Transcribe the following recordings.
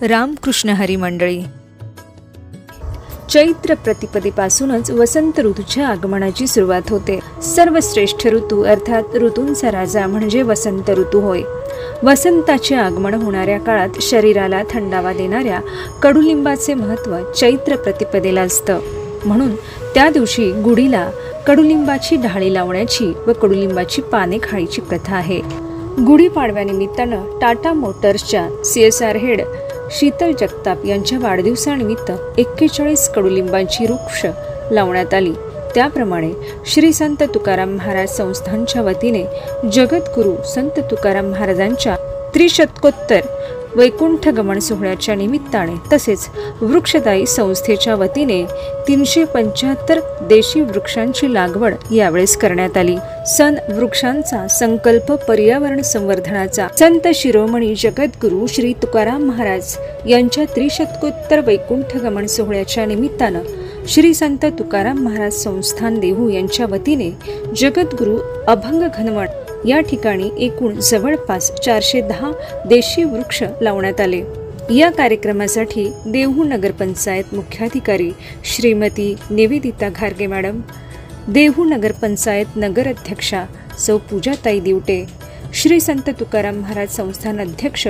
रामकृष्ण हरी मंडळी, चैत्र प्रतिपदेपासूनच वसंत ऋतूच्या आगमनाची सुरुवात होते। सर्वश्रेष्ठ ऋतू अर्थात ऋतूंचा राजा म्हणजे वसंत ऋतू होय। वसंताचे आगमन होणाऱ्या काळात शरीराला थंडावा देणाऱ्या कडुलिंबाचे महत्त्व चैत्र प्रतिपदेला असतं। म्हणून त्या दिवशी गुढीला कडुलिंबाची ढाळी लावण्याची व कडुलिंबाची पाने खायची प्रथा आहे। गुढीपाडव्यानिमित्तानं टाटा मोटर्सच्या CSR हेड शीतल जगताप यांच्या वाढदिवसानिमित्त 41 कडुलिंबांची वृक्ष लावण्यात आली। त्याप्रमाणे श्री संत तुकाराम महाराज संस्थानच्या वतीने जगद्गुरू संत तुकाराम महाराजांच्या त्रिशतकोत्तर वैकुंठ गमन सोहळ्याच्या निमित्ताने तसेच वृक्षदायी संस्थेच्या वतीने 375 देशी वृक्षांची लागवड यावेळेस करण्यात आली। सन वृक्षांचा संकल्प पर्यावरण संवर्धनाचा संत शिरोमणी जगद्गुरू श्री तुकाराम महाराज यांच्या त्रिशतकोत्तर वैकुंठ गमन सोहळ्याच्या निमित्तानं श्री संत तुकाराम महाराज संस्थान देहू यांच्या वतीने जगद्गुरू अभंग घनवण या ठिकाणी एकूण जवळपास 410 देशी वृक्ष लावण्यात आले। या कार्यक्रमासाठी देहू नगरपंचायत मुख्याधिकारी श्रीमती निवेदिता घारगे मॅडम, देहू नगरपंचायत नगर अध्यक्षा सौ पूजाताई दिवटे, श्री संत तुकाराम महाराज संस्थान अध्यक्ष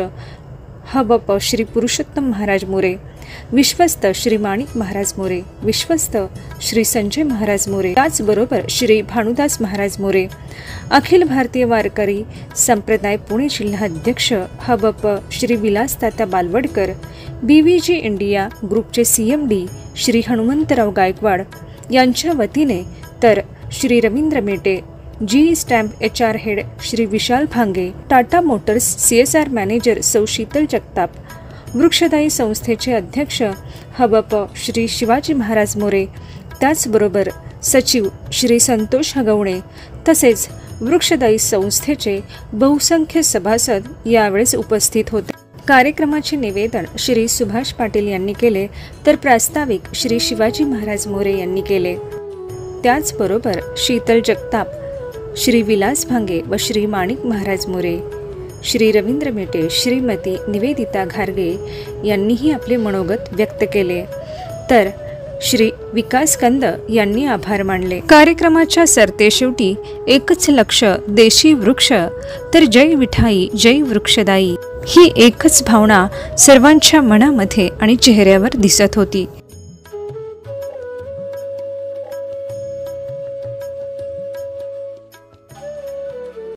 हबप श्री पुरुषोत्तम महाराज मोरे, विश्वस्त श्री माणिक महाराज मोरे, विश्वस्त श्री संजय महाराज मोरे, त्याचबरोबर श्री भानुदास महाराज मोरे, अखिल भारतीय वारकरी संप्रदाय पुणे जिल्हा अध्यक्ष हबप श्री विलास तात्या बालवडकर, BVG इंडिया ग्रुपचे CMD श्री हनुमंतराव गायकवाड यांच्या वतीने तर Shri Ravindra Mete, GE stamp HR head Shri Vishal Bhange, Tata motors CSR manager Sau Sheetal Jagtap, वृक्षदायी संस्थेचे अध्यक्ष हबप श्री शिवाजी महाराज मोरे, त्याचबरोबर सचिव श्री संतोष हगवणे तसेच वृक्षदायी संस्थेचे बहुसंख्य सभासद यावेळेस उपस्थित होते। कार्यक्रमाचे निवेदन श्री सुभाष पाटील यांनी केले तर प्रास्ताविक श्री शिवाजी महाराज मोरे यांनी केले। त्याचबरोबर शीतल जगताप, श्री विलास भांगे व श्री माणिक महाराज मोरे, श्री रवींद्र मेटे, श्रीमती निवेदिता घारगे यांनीही आपले मनोगत व्यक्त केले तर श्री विकास कंद यांनी आभार मानले। कार्यक्रमाच्या सरतेशेवटी एकच लक्ष देशी वृक्ष तर जय विठाई जय वृक्षदायी ही एकच भावना सर्वांच्या मनामध्ये आणि चेहऱ्यावर दिसत होती।